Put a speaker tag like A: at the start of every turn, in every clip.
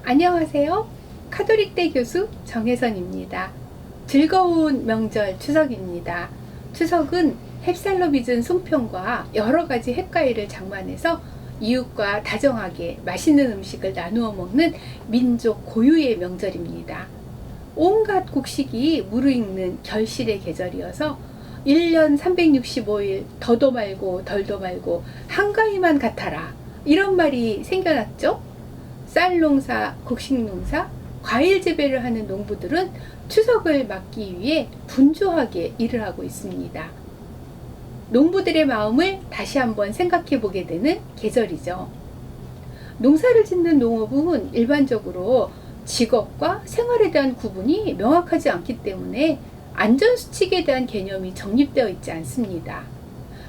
A: 안녕하세요. 카톨릭대 교수 정혜선입니다. 즐거운 명절 추석입니다. 추석은 햅쌀로 빚은 송편과 여러가지 햇과일을 장만해서 이웃과 다정하게 맛있는 음식을 나누어 먹는 민족 고유의 명절입니다. 온갖 곡식이 무르익는 결실의 계절이어서 1년 365일 더도 말고 덜도 말고 한가위만 같아라, 이런 말이 생겨났죠. 쌀농사, 곡식농사, 과일 재배를 하는 농부들은 추석을 맞기 위해 분주하게 일을 하고 있습니다. 농부들의 마음을 다시 한번 생각해 보게 되는 계절이죠. 농사를 짓는 농업은 일반적으로 직업과 생활에 대한 구분이 명확하지 않기 때문에 안전수칙에 대한 개념이 정립되어 있지 않습니다.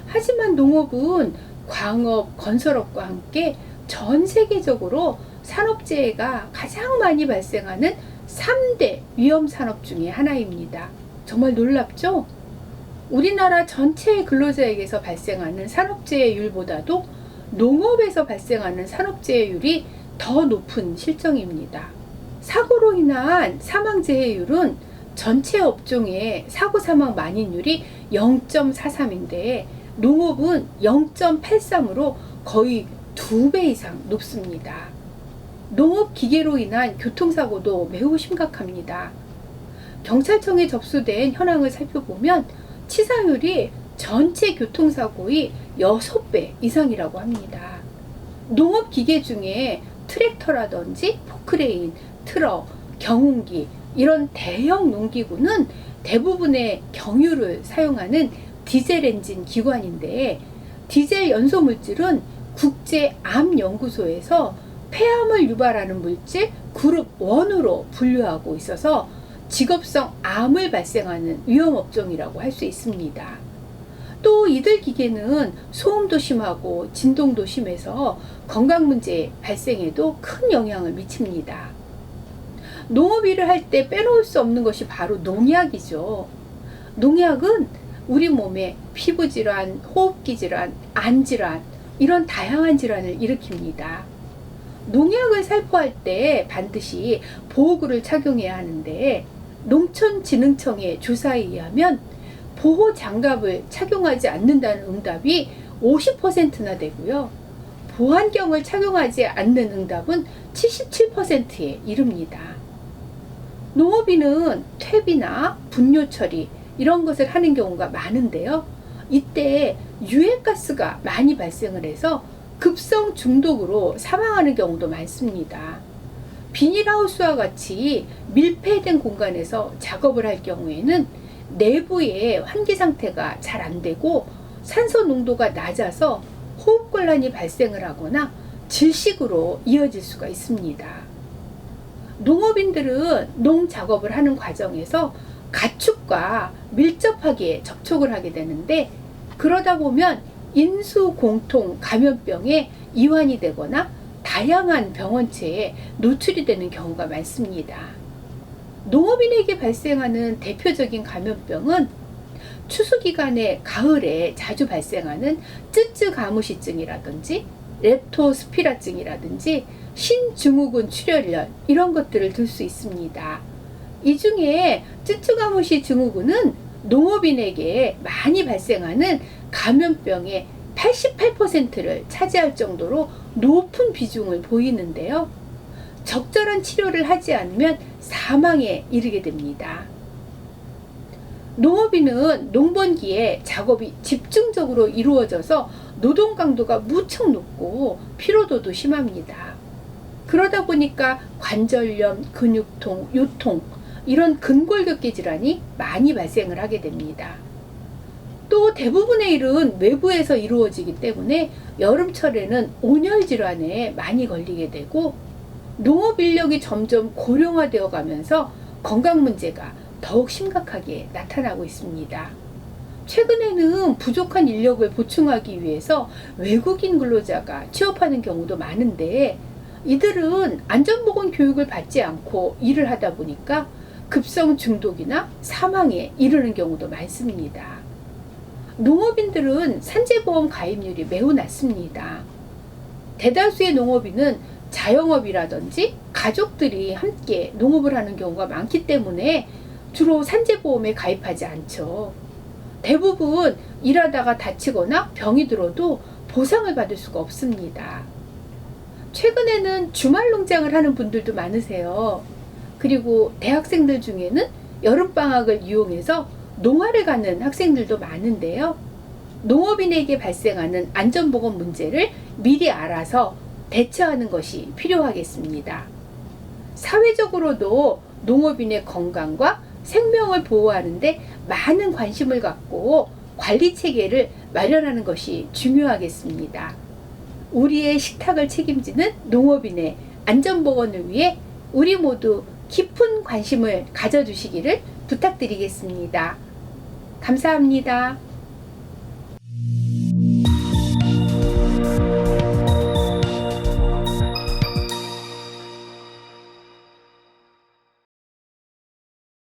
A: 하지만 농업은 광업, 건설업과 함께 전 세계적으로 산업재해가 가장 많이 발생하는 3대 위험산업 중에 하나입니다. 정말 놀랍죠? 우리나라 전체 근로자에게서 발생하는 산업재해율보다도 농업에서 발생하는 산업재해율이 더 높은 실정입니다. 사고로 인한 사망재해율은 전체 업종의 사고 사망 만인율이 0.43인데 농업은 0.83으로 거의 2배 이상 높습니다. 농업 기계로 인한 교통사고도 매우 심각합니다. 경찰청에 접수된 현황을 살펴보면 치사율이 전체 교통사고의 6배 이상이라고 합니다. 농업 기계 중에 트랙터라든지 포크레인, 트럭, 경운기, 이런 대형 농기구는 대부분의 경유를 사용하는 디젤 엔진 기관인데, 디젤 연소 물질은 국제암연구소에서 폐암을 유발하는 물질 그룹 1으로 분류하고 있어서 직업성 암을 발생하는 위험업종이라고 할 수 있습니다. 또 이들 기계는 소음도 심하고 진동도 심해서 건강문제 발생에도 큰 영향을 미칩니다. 농업 일을 할 때 빼놓을 수 없는 것이 바로 농약이죠. 농약은 우리 몸에 피부질환, 호흡기 질환, 안질환, 이런 다양한 질환을 일으킵니다. 농약을 살포할 때 반드시 보호구를 착용해야 하는데, 농촌진흥청의 조사에 의하면 보호 장갑을 착용하지 않는다는 응답이 50%나 되고요. 보안경을 착용하지 않는 응답은 77%에 이릅니다. 농업인은 퇴비나 분뇨 처리, 이런 것을 하는 경우가 많은데요. 이때 유해가스가 많이 발생을 해서 급성 중독으로 사망하는 경우도 많습니다. 비닐하우스와 같이 밀폐된 공간에서 작업을 할 경우에는 내부의 환기 상태가 잘 안 되고 산소 농도가 낮아서 호흡곤란이 발생을 하거나 질식으로 이어질 수가 있습니다. 농업인들은 농작업을 하는 과정에서 가축과 밀접하게 접촉을 하게 되는데, 그러다 보면 인수공통 감염병에 이완이 되거나 다양한 병원체에 노출이 되는 경우가 많습니다. 농업인에게 발생하는 대표적인 감염병은 추수기간에 가을에 자주 발생하는 쯔쯔가무시증이라든지 렙토스피라증이라든지 신증후군 출혈열, 이런 것들을 들 수 있습니다. 이 중에 쯔쯔가무시 증후군은 농업인에게 많이 발생하는 감염병의 88%를 차지할 정도로 높은 비중을 보이는데요. 적절한 치료를 하지 않으면 사망에 이르게 됩니다. 농업인은 농번기에 작업이 집중적으로 이루어져서 노동 강도가 무척 높고 피로도도 심합니다. 그러다 보니까 관절염, 근육통, 요통, 이런 근골격계 질환이 많이 발생을 하게 됩니다. 또 대부분의 일은 외부에서 이루어지기 때문에 여름철에는 온열 질환에 많이 걸리게 되고, 농업 인력이 점점 고령화되어 가면서 건강 문제가 더욱 심각하게 나타나고 있습니다. 최근에는 부족한 인력을 보충하기 위해서 외국인 근로자가 취업하는 경우도 많은데, 이들은 안전보건 교육을 받지 않고 일을 하다 보니까 급성 중독이나 사망에 이르는 경우도 많습니다. 농업인들은 산재보험 가입률이 매우 낮습니다. 대다수의 농업인은 자영업이라든지 가족들이 함께 농업을 하는 경우가 많기 때문에 주로 산재보험에 가입하지 않죠. 대부분 일하다가 다치거나 병이 들어도 보상을 받을 수가 없습니다. 최근에는 주말 농장을 하는 분들도 많으세요. 그리고 대학생들 중에는 여름방학을 이용해서 농화를 가는 학생들도 많은데요. 농업인에게 발생하는 안전보건 문제를 미리 알아서 대처하는 것이 필요하겠습니다. 사회적으로도 농업인의 건강과 생명을 보호하는데 많은 관심을 갖고 관리 체계를 마련하는 것이 중요하겠습니다. 우리의 식탁을 책임지는 농업인의 안전보건을 위해 우리 모두 깊은 관심을 가져주시기를 부탁드리겠습니다. 감사합니다.